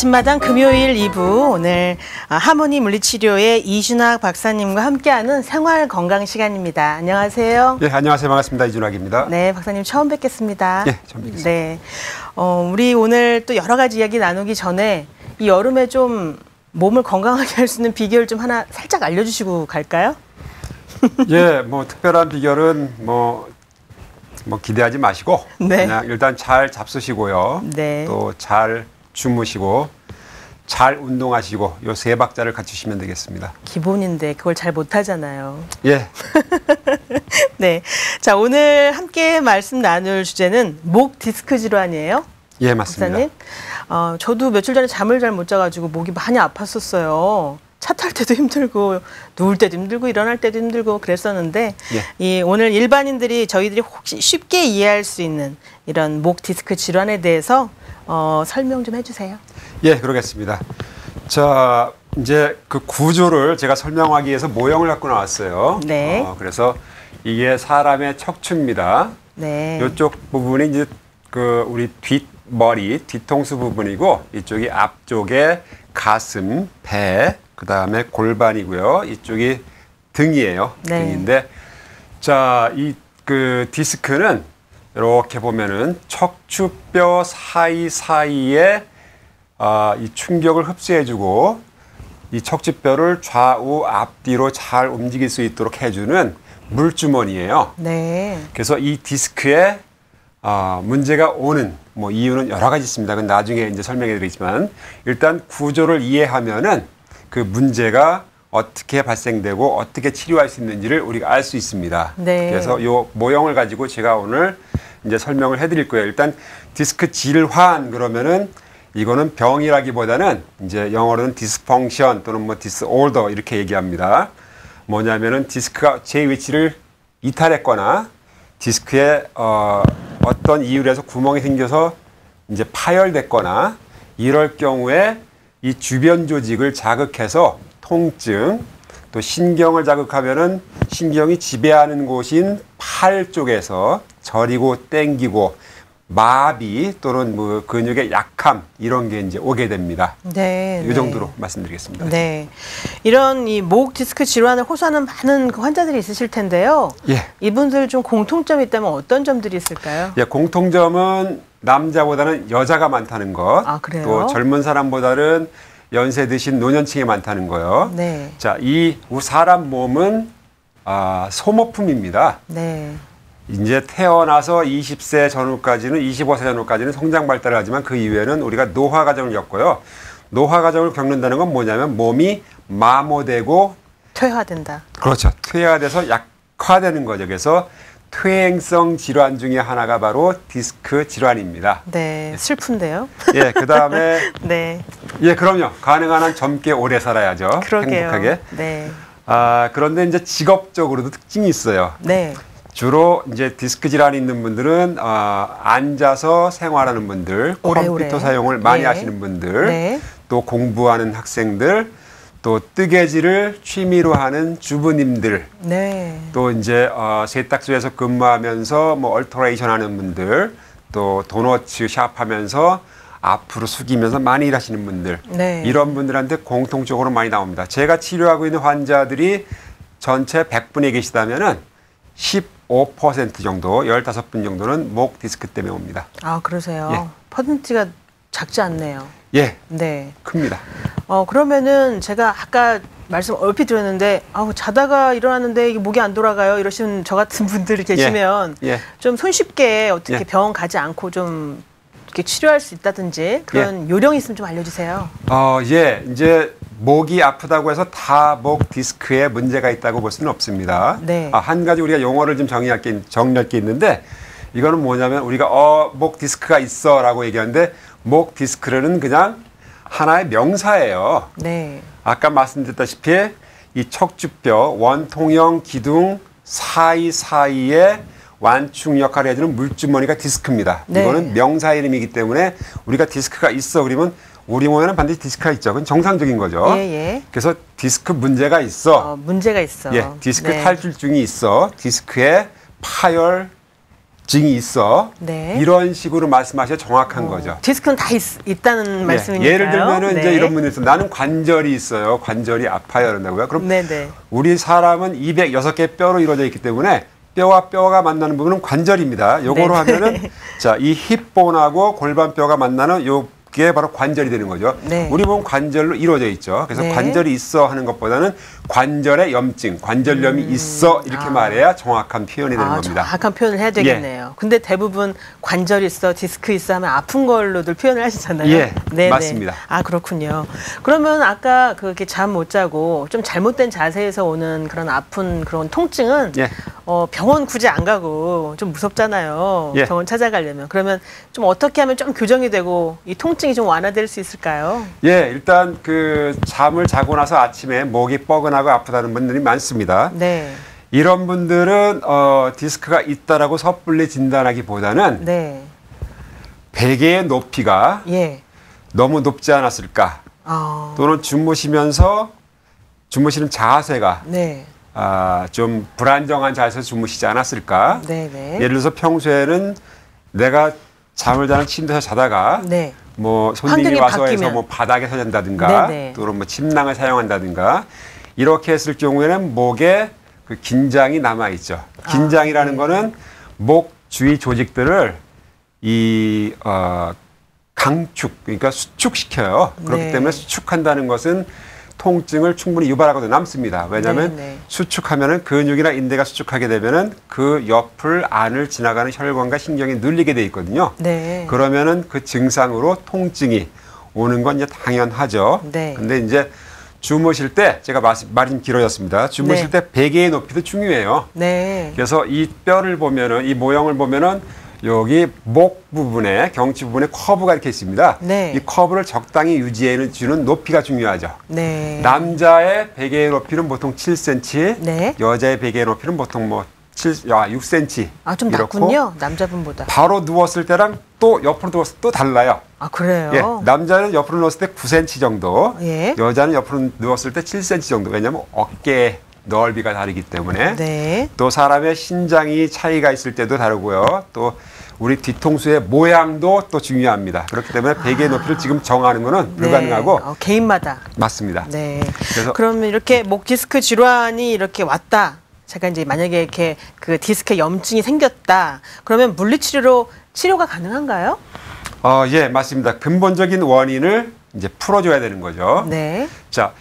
아침마당 금요일 2부 오늘 하모니 물리치료의 이준학 박사님과 함께하는 생활 건강 시간입니다. 안녕하세요. 예, 안녕하세요. 반갑습니다. 이준학입니다. 네, 박사님 처음 뵙겠습니다. 예, 처음 뵙겠습니다. 네, 우리 오늘 또 여러 가지 이야기 나누기 전에 이 여름에 좀 몸을 건강하게 할 수 있는 비결 좀 하나 살짝 알려주시고 갈까요? 예, 뭐 특별한 비결은 뭐 기대하지 마시고 네. 그냥 일단 잘 잡수시고요. 네. 또 잘 주무시고 잘 운동하시고 요 세 박자를 갖추시면 되겠습니다. 기본인데 그걸 잘 못하잖아요. 예. 네, 자 오늘 함께 말씀 나눌 주제는 목 디스크 질환이에요. 예, 맞습니다. 박사님, 저도 며칠 전에 잠을 잘 못 자가지고 목이 많이 아팠었어요. 차 탈 때도 힘들고 누울 때도 힘들고 일어날 때도 힘들고 그랬었는데 이 오늘 일반인들이 저희들이 혹시 쉽게 이해할 수 있는 이런 목 디스크 질환에 대해서 설명 좀 해주세요. 예, 그러겠습니다. 자, 이제 그 구조를 제가 설명하기 위해서 모형을 갖고 나왔어요. 네. 그래서 이게 사람의 척추입니다. 네. 이쪽 부분이 이제 그 우리 뒷머리, 뒤통수 부분이고 이쪽이 앞쪽에 가슴, 배, 그 다음에 골반이고요. 이쪽이 등이에요. 네. 등인데, 자, 이 그 디스크는 이렇게 보면은 척추뼈 사이사이에 이 충격을 흡수해주고 이 척추뼈를 좌우 앞뒤로 잘 움직일 수 있도록 해주는 물주머니예요. 네. 그래서 이 디스크에 문제가 오는 뭐 이유는 여러 가지 있습니다. 그건 나중에 이제 설명해 드리지만 일단 구조를 이해하면은 그 문제가 어떻게 발생되고 어떻게 치료할 수 있는지를 우리가 알 수 있습니다. 네. 그래서 요 모형을 가지고 제가 오늘 이제 설명을 해 드릴 거예요. 일단 디스크 질환 그러면은 이거는 병이라기보다는 이제 영어로는 디스펑션 또는 뭐 디스올더 이렇게 얘기합니다. 뭐냐면은 디스크가 제 위치를 이탈했거나 디스크에 어떤 이유로 해서 구멍이 생겨서 이제 파열됐거나 이럴 경우에 이 주변 조직을 자극해서 통증, 또 신경을 자극하면은 신경이 지배하는 곳인 팔 쪽에서 저리고 땡기고 마비 또는 뭐 근육의 약함 이런 게 이제 오게 됩니다. 네. 이 정도로 말씀드리겠습니다. 네. 이런 이 목 디스크 질환을 호소하는 많은 그 환자들이 있으실 텐데요. 예. 이분들 좀 공통점이 있다면 어떤 점들이 있을까요? 예, 공통점은 남자보다는 여자가 많다는 것. 아, 그래요? 또 젊은 사람보다는 연세 드신 노년층이 많다는 거요. 네. 자, 이 사람 몸은 소모품입니다. 네. 이제 태어나서 20세 전후까지는 25세 전후까지는 성장 발달을 하지만 그 이후에는 우리가 노화 과정을 겪고요. 노화 과정을 겪는다는 건 뭐냐면 몸이 마모되고 퇴화된다. 그렇죠. 퇴화돼서 약화되는 거죠. 그래서 퇴행성 질환 중에 하나가 바로 디스크 질환입니다. 네. 슬픈데요. 예, 그다음에 네. 예, 그럼요. 가능한 한 젊게 오래 살아야죠. 그러게요. 행복하게. 네. 그런데 이제 직업적으로도 특징이 있어요. 네. 주로 이제 디스크 질환이 있는 분들은 앉아서 생활하는 분들, 오래오래. 컴퓨터 사용을 많이 예. 하시는 분들, 네. 또 공부하는 학생들, 또 뜨개질을 취미로 하는 주부님들, 네. 또 이제 세탁소에서 근무하면서 뭐 얼터레이션 하는 분들, 또 도너츠 샵 하면서 앞으로 숙이면서 많이 일하시는 분들, 네. 이런 분들한테 공통적으로 많이 나옵니다. 제가 치료하고 있는 환자들이 전체 100분에 계시다면은 15% 정도, 15분 정도는 목 디스크 때문에 옵니다. 아, 그러세요? 예. 퍼센트가 작지 않네요. 예, 네. 큽니다. 그러면은 제가 아까 말씀 얼핏 드렸는데 자다가 일어났는데 이게 목이 안 돌아가요 이러시는 저 같은 분들이 계시면 예. 좀 손쉽게 어떻게 예. 병원 가지 않고 좀 이렇게 치료할 수 있다든지 그런 요령이 있으면 좀 알려주세요. 예, 이제 목이 아프다고 해서 다 목 디스크에 문제가 있다고 볼 수는 없습니다. 네. 한 가지 우리가 용어를 좀 정리할 게 있는데 이거는 뭐냐면 우리가 목 디스크가 있어라고 얘기하는데 목 디스크는 그냥 하나의 명사예요. 네. 아까 말씀드렸다시피 이 척추뼈 원통형 기둥 사이사이에 완충 역할을 해주는 물주머니가 디스크입니다. 네. 이거는 명사 이름이기 때문에 우리가 디스크가 있어 그러면 우리 몸에는 반드시 디스크가 있죠. 그건 정상적인 거죠. 예. 그래서 디스크 문제가 있어. 문제가 있어. 예, 디스크 네. 탈출증이 있어. 디스크에 파열, 염증이 있어. 네. 이런 식으로 말씀하셔야 정확한 거죠. 디스크는 다 있다는 말씀이니까요. 예를 들면은 네. 이제 이런 분이 있어요. 나는 관절이 있어요. 관절이 아파요. 그런다고요. 그럼 네네. 우리 사람은 206개 뼈로 이루어져 있기 때문에 뼈와 뼈가 만나는 부분은 관절입니다. 요거로 하면은 자, 이 힙본하고 골반뼈가 만나는 요게 바로 관절이 되는 거죠. 네. 우리 몸은 관절로 이루어져 있죠. 그래서 네. 관절이 있어 하는 것보다는 관절에 염증, 관절염이 있어 이렇게 말해야 정확한 표현이 되는 겁니다. 정확한 표현을 해야 되겠네요. 근데 대부분 관절 있어, 디스크 있어 하면 아픈 걸로들 표현을 하시잖아요. 예, 네네. 맞습니다. 아, 그렇군요. 그러면 아까 그렇게 잠 못 자고 좀 잘못된 자세에서 오는 그런 아픈 그런 통증은 예. 병원 굳이 안 가고 좀 무섭잖아요. 예. 병원 찾아가려면. 그러면 좀 어떻게 하면 좀 교정이 되고 이 통증이 좀 완화될 수 있을까요? 예, 일단 그 잠을 자고 나서 아침에 목이 뻐근하고 아프다는 분들이 많습니다. 네. 이런 분들은 디스크가 있다라고 섣불리 진단하기보다는 네. 베개의 높이가 예. 너무 높지 않았을까? 또는 주무시면서 주무시는 자세가 네. 좀 불안정한 자세에서 주무시지 않았을까? 네네. 예를 들어서 평소에는 내가 잠을 자는 침대에서 자다가 네. 뭐 손님이 환경이 와서 바뀌면. 해서 뭐 바닥에서 잔다든가 네네. 또는 뭐 침낭을 사용한다든가 이렇게 했을 경우에는 목에 그 긴장이 남아 있죠. 긴장이라는 거는 목 주위 조직들을 이 강축 그러니까 수축시켜요. 그렇기 네. 때문에 수축한다는 것은 통증을 충분히 유발하고도 남습니다. 왜냐하면 네. 수축하면은 근육이나 인대가 수축하게 되면은 그 옆을 안을 지나가는 혈관과 신경이 눌리게 돼 있거든요. 네. 그러면은 그 증상으로 통증이 오는 건 이제 당연하죠. 네. 근데 이제 주무실 때 제가 말이 좀 길어졌습니다. 주무실 네. 때 베개의 높이도 중요해요. 네. 그래서 이 뼈를 보면은 이 모형을 보면은 여기 목 부분에 경추 부분에 커브가 이렇게 있습니다. 네. 이 커브를 적당히 유지해 주는 높이가 중요하죠. 네. 남자의 베개의 높이는 보통 7cm, 네. 여자의 베개의 높이는 보통 뭐 6cm. 좀 이렇고 낮군요. 남자분보다. 바로 누웠을 때랑 또 옆으로 누웠을 때 또 달라요. 그래요? 예, 남자는 옆으로 누웠을 때 9cm 정도, 예. 여자는 옆으로 누웠을 때 7cm 정도. 왜냐하면 어깨 넓이가 다르기 때문에. 네. 또 사람의 신장이 차이가 있을 때도 다르고요. 또 우리 뒤통수의 모양도 또 중요합니다. 그렇기 때문에 베개 높이를 지금 정하는 것은 불가능하고 네. 개인마다. 맞습니다. 네. 그래서 그러면 이렇게 목 디스크 질환이 이렇게 왔다. 제가 이제 만약에 이렇게 그 디스크에 염증이 생겼다. 그러면 물리치료로 치료가 가능한가요? 예, 맞습니다. 근본적인 원인을 이제 풀어줘야 되는 거죠. 네. 자,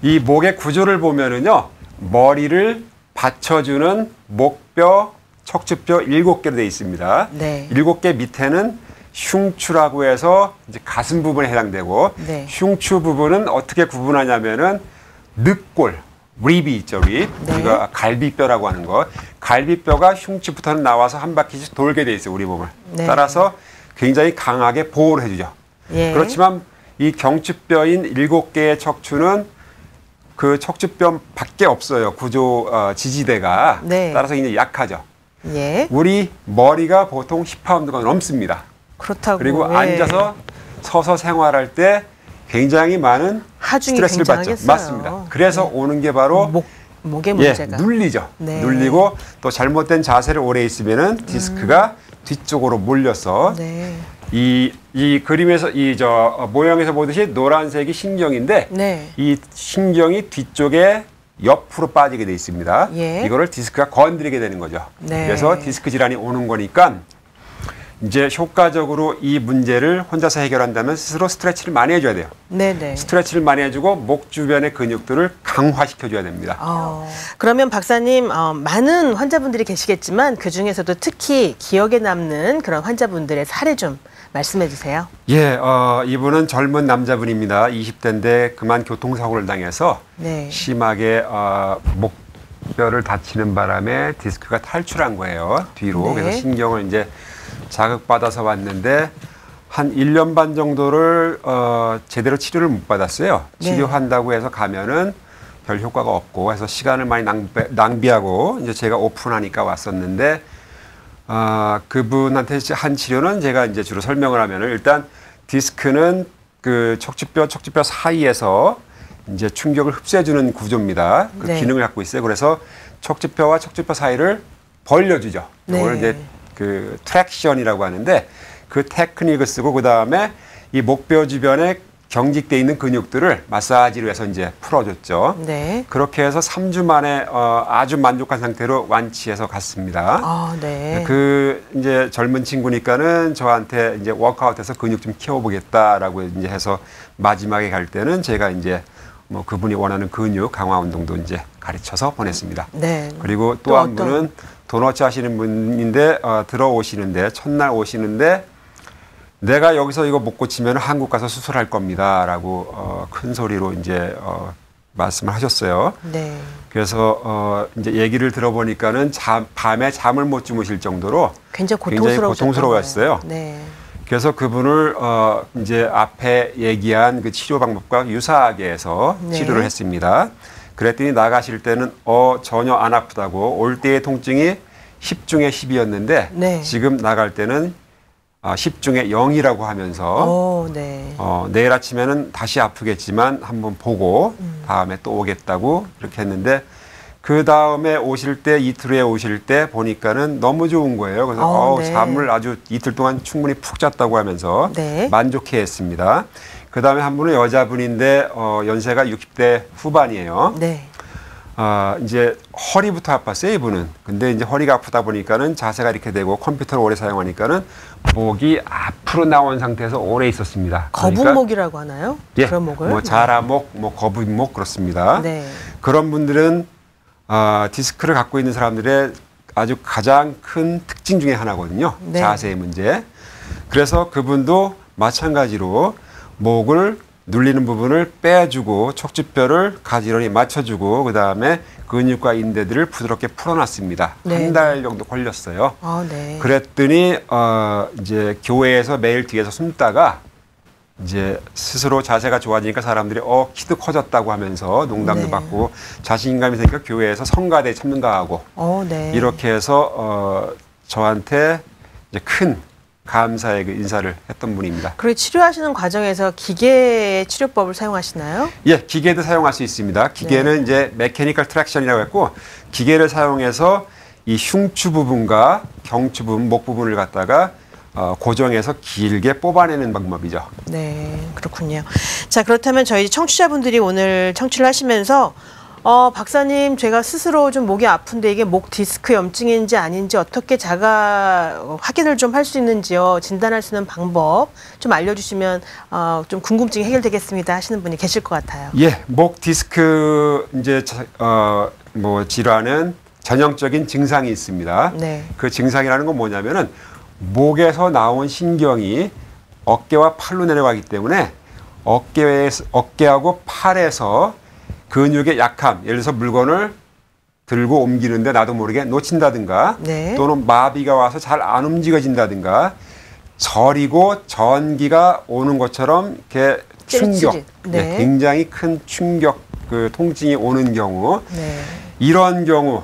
이 목의 구조를 보면은요, 머리를 받쳐주는 목뼈, 척추뼈 7개로 되어 있습니다. 네. 7개 밑에는 흉추라고 해서 이제 가슴 부분에 해당되고, 네. 흉추 부분은 어떻게 구분하냐면은 늑골, 립이 있죠, 립. 네. 우리가 갈비뼈라고 하는 거. 갈비뼈가 흉추부터는 나와서 한 바퀴씩 돌게 돼 있어요, 우리 몸을. 네. 따라서 굉장히 강하게 보호를 해주죠. 예. 그렇지만 이 경추뼈인 7개의 척추는 그 척추뼈 밖에 없어요. 구조 지지대가. 네. 따라서 굉장히 약하죠. 예. 우리 머리가 보통 10파운드가 넘습니다. 그렇다고. 그리고 예. 앉아서 서서 생활할 때 굉장히 많은 하중이 스트레스를 받죠. 굉장하겠어요. 맞습니다. 그래서 오는 게 바로 목의 문제가. 눌리죠. 네. 눌리고 또 잘못된 자세를 오래 있으면은 디스크가 뒤쪽으로 몰려서 네. 이 그림에서 모형에서 보듯이 노란색이 신경인데 네. 이 신경이 뒤쪽에 옆으로 빠지게 돼 있습니다. 예. 이거를 디스크가 건드리게 되는 거죠. 네. 그래서 디스크 질환이 오는 거니까 이제 효과적으로 이 문제를 혼자서 해결한다면 스스로 스트레치를 많이 해줘야 돼요. 네네. 스트레치를 많이 해주고 목 주변의 근육들을 강화시켜줘야 됩니다. 그러면 박사님, 많은 환자분들이 계시겠지만 그 중에서도 특히 기억에 남는 그런 환자분들의 사례 좀 말씀해 주세요. 예, 이분은 젊은 남자분입니다. 20대인데 그만 교통사고를 당해서 네. 심하게 목뼈를 다치는 바람에 디스크가 탈출한 거예요. 뒤로. 네. 그래서 신경을 이제 자극받아서 왔는데 한 1년 반 정도를 제대로 치료를 못 받았어요. 네. 치료한다고 해서 가면은 별 효과가 없고 해서 시간을 많이 낭비하고 이제 제가 오픈하니까 왔었는데 그분한테 한 치료는 제가 이제 주로 설명을 하면은 일단 디스크는 그 척추뼈 사이에서 이제 충격을 흡수해주는 구조입니다. 그 네. 기능을 갖고 있어요. 그래서 척추뼈와 척추뼈 사이를 벌려주죠. 네. 그걸 이제 그 트랙션이라고 하는데 그 테크닉을 쓰고 그 다음에 이 목뼈 주변에 경직돼 있는 근육들을 마사지로 해서 이제 풀어줬죠. 네. 그렇게 해서 3주 만에 아주 만족한 상태로 완치해서 갔습니다. 아, 네. 그 이제 젊은 친구니까는 저한테 이제 워크아웃해서 근육 좀 키워보겠다라고 이제 해서 마지막에 갈 때는 제가 이제 뭐 그분이 원하는 근육 강화 운동도 이제 가르쳐서 보냈습니다. 네. 그리고 또 한 분은 도너츠 하시는 분인데 들어오시는데 첫날 오시는데 내가 여기서 이거 못 고치면 한국 가서 수술할 겁니다라고 큰 소리로 이제 말씀을 하셨어요. 네. 그래서 이제 얘기를 들어보니까는 밤에 잠을 못 주무실 정도로 굉장히 고통스러웠어요. 네. 그래서 그분을 이제 앞에 얘기한 그 치료 방법과 유사하게 해서 네. 치료를 했습니다. 그랬더니 나가실 때는 전혀 안 아프다고 올 때의 통증이 10 중에 10이었는데 네. 지금 나갈 때는 10 중에 0이라고 하면서 네. 내일 아침에는 다시 아프겠지만 한번 보고 다음에 또 오겠다고 이렇게 했는데 그 다음에 오실 때 이틀 후에 오실 때 보니까는 너무 좋은 거예요. 그래서 네. 잠을 아주 이틀 동안 충분히 푹 잤다고 하면서 네. 만족해했습니다. 그 다음에 한 분은 여자분인데 연세가 60대 후반이에요. 네. 이제 허리부터 아팠어요, 이분은. 근데 이제 허리가 아프다 보니까는 자세가 이렇게 되고 컴퓨터를 오래 사용하니까는 목이 앞으로 나온 상태에서 오래 있었습니다. 거북목이라고 하나요? 예, 그런 목을? 뭐 자라목, 뭐 거북목 그렇습니다. 네. 그런 분들은 디스크를 갖고 있는 사람들의 아주 가장 큰 특징 중에 하나거든요. 네. 자세의 문제. 그래서 그분도 마찬가지로 목을 눌리는 부분을 빼주고 척추뼈를 가지런히 맞춰주고 그 다음에 근육과 인대들을 부드럽게 풀어놨습니다. 네. 한 달 정도 걸렸어요. 네. 그랬더니 이제 교회에서 매일 뒤에서 숨다가 이제 스스로 자세가 좋아지니까 사람들이 키도 커졌다고 하면서 농담도 네. 받고 자신감이 생기니까 교회에서 성가대에 참가하고 네. 이렇게 해서 저한테 이제 큰 감사의 그 인사를 했던 분입니다. 그리고 치료하시는 과정에서 기계 치료법을 사용하시나요? 예, 기계도 사용할 수 있습니다. 기계는 네. 이제 메케니컬 트랙션이라고 했고 기계를 사용해서 이 흉추 부분과 경추 부분, 목 부분을 갖다가 고정해서 길게 뽑아내는 방법이죠. 네, 그렇군요. 자, 그렇다면 저희 청취자분들이 오늘 청취를 하시면서 박사님, 제가 스스로 좀 목이 아픈데 이게 목 디스크 염증인지 아닌지 어떻게 확인을 좀 할 수 있는지요? 진단할 수 있는 방법 좀 알려주시면 좀 궁금증이 해결되겠습니다 하시는 분이 계실 것 같아요. 예, 목 디스크 이제 뭐 질환은 전형적인 증상이 있습니다. 네. 그 증상이라는 건 뭐냐면은 목에서 나온 신경이 어깨와 팔로 내려가기 때문에 어깨하고 팔에서 근육의 약함, 예를 들어서 물건을 들고 옮기는데 나도 모르게 놓친다든가 네. 또는 마비가 와서 잘 안 움직여진다든가 저리고 전기가 오는 것처럼 이렇게 충격, 네. 굉장히 큰 충격, 그 통증이 오는 경우 네. 이런 경우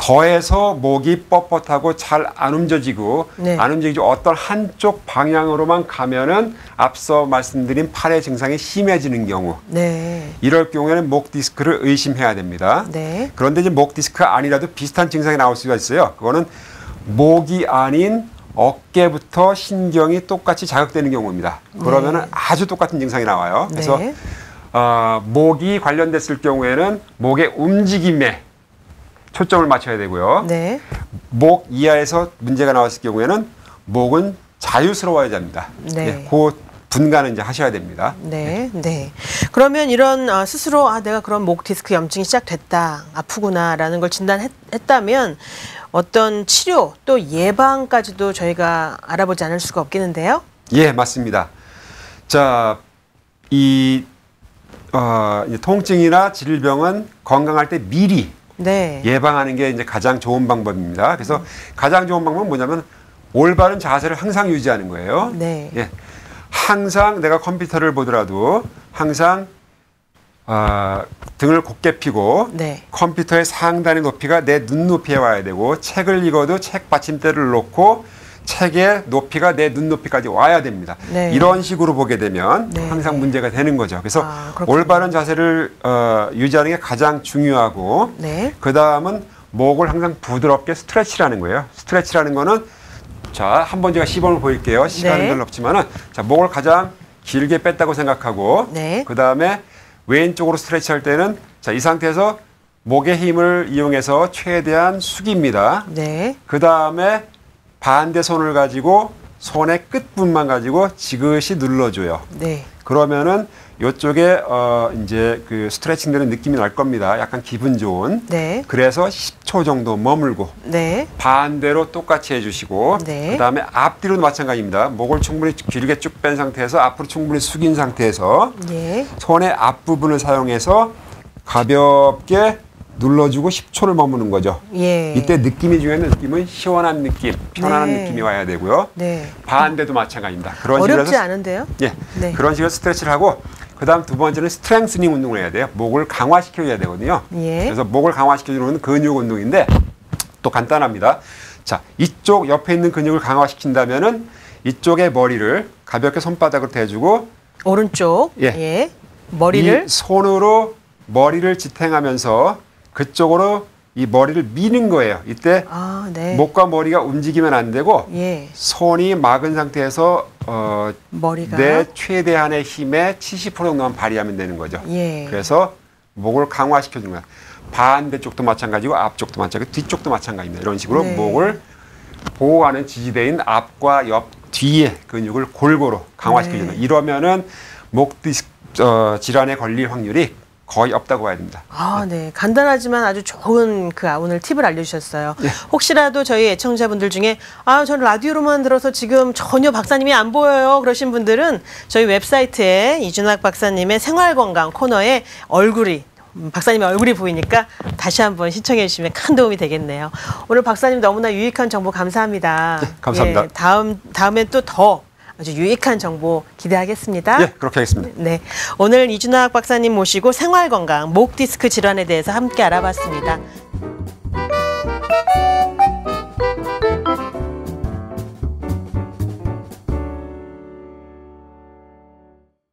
더해서 목이 뻣뻣하고 잘 안 움직이고 네. 안 움직이고 어떤 한쪽 방향으로만 가면은 앞서 말씀드린 팔의 증상이 심해지는 경우 네. 이럴 경우에는 목 디스크를 의심해야 됩니다. 네. 그런데 이제 목 디스크가 아니라도 비슷한 증상이 나올 수가 있어요. 그거는 목이 아닌 어깨부터 신경이 똑같이 자극되는 경우입니다. 그러면은 아주 똑같은 증상이 나와요. 그래서 네. 목이 관련됐을 경우에는 목의 움직임에 초점을 맞춰야 되고요. 네. 목 이하에서 문제가 나왔을 경우에는 목은 자유스러워야 됩니다. 네. 예, 그 분간은 이제 하셔야 됩니다. 네, 네. 그러면 이런 스스로 내가 그런 목 디스크 염증이 시작됐다, 아프구나라는 걸 진단했다면 어떤 치료 또 예방까지도 저희가 알아보지 않을 수가 없겠는데요. 예, 맞습니다. 자, 이 통증이나 질병은 건강할 때 미리 네. 예방하는 게 이제 가장 좋은 방법입니다. 그래서 가장 좋은 방법은 뭐냐면 올바른 자세를 항상 유지하는 거예요. 네. 예. 항상 내가 컴퓨터를 보더라도 항상 등을 곧게 펴고 네. 컴퓨터의 상단의 높이가 내 눈높이에 와야 되고 책을 읽어도 책 받침대를 놓고 책의 높이가 내 눈높이까지 와야 됩니다. 네. 이런 식으로 보게 되면 네. 항상 문제가 되는 거죠. 그래서 그렇군요. 올바른 자세를 유지하는 게 가장 중요하고 네. 그 다음은 목을 항상 부드럽게 스트레치라는 거예요. 스트레치라는 거는 자, 한번 제가 시범을 보일게요. 시간은 별로 없지만은 자, 목을 가장 길게 뺐다고 생각하고 그 다음에 왼쪽으로 스트레치할 때는 자, 이 상태에서 목의 힘을 이용해서 최대한 숙입니다. 그 다음에 반대 손을 가지고 손의 끝부분만 가지고 지그시 눌러줘요. 그러면은 이쪽에 이제 그 스트레칭 되는 느낌이 날 겁니다. 약간 기분 좋은. 그래서 10초 정도 머물고 반대로 똑같이 해주시고 그 다음에 앞뒤로도 마찬가지입니다. 목을 충분히 길게 쭉 뺀 상태에서 앞으로 충분히 숙인 상태에서 손의 앞부분을 사용해서 가볍게 눌러주고 10초를 머무는 거죠. 이때 느낌이 중요한 느낌은 시원한 느낌, 편안한 느낌이 와야 되고요. 반대도 마찬가지입니다. 그런 어렵지 식으로 않은데요? 그런 식으로 스트레치를 하고 그 다음 두 번째는 스트렝스닝 운동을 해야 돼요. 목을 강화시켜줘야 되거든요. 그래서 목을 강화시켜주는 근육 운동인데 또 간단합니다. 자, 이쪽 옆에 있는 근육을 강화시킨다면은 이쪽의 머리를 가볍게 손바닥으로 대주고 오른쪽 머리를 이 손으로 머리를 지탱하면서 그쪽으로 이 머리를 미는 거예요. 이때 목과 머리가 움직이면 안 되고 손이 막은 상태에서 머리가 내 최대한의 힘의 70% 정도만 발휘하면 되는 거죠. 그래서 목을 강화시켜주는 거야. 반대쪽도 마찬가지고 앞쪽도 마찬가지고 뒤쪽도 마찬가지입니다. 이런 식으로 목을 보호하는 지지대인 앞과 옆 뒤의 근육을 골고루 강화시켜주는 거예요. 이러면은 목 디스크 질환에 걸릴 확률이 거의 없다고 봐야 됩니다. 간단하지만 아주 좋은 오늘 팁을 알려주셨어요. 혹시라도 저희 애청자분들 중에 저는 라디오로만 들어서 지금 전혀 박사님이 안 보여요 그러신 분들은 저희 웹사이트에 이준학 박사님의 생활건강 코너에 박사님의 얼굴이 보이니까 다시 한번 신청해 주시면 큰 도움이 되겠네요. 오늘 박사님 너무나 유익한 정보 감사합니다. 감사합니다. 다음엔 또 더 아주 유익한 정보 기대하겠습니다. 그렇게 하겠습니다. 오늘 이준학 박사님 모시고 생활건강, 목 디스크 질환에 대해서 함께 알아봤습니다.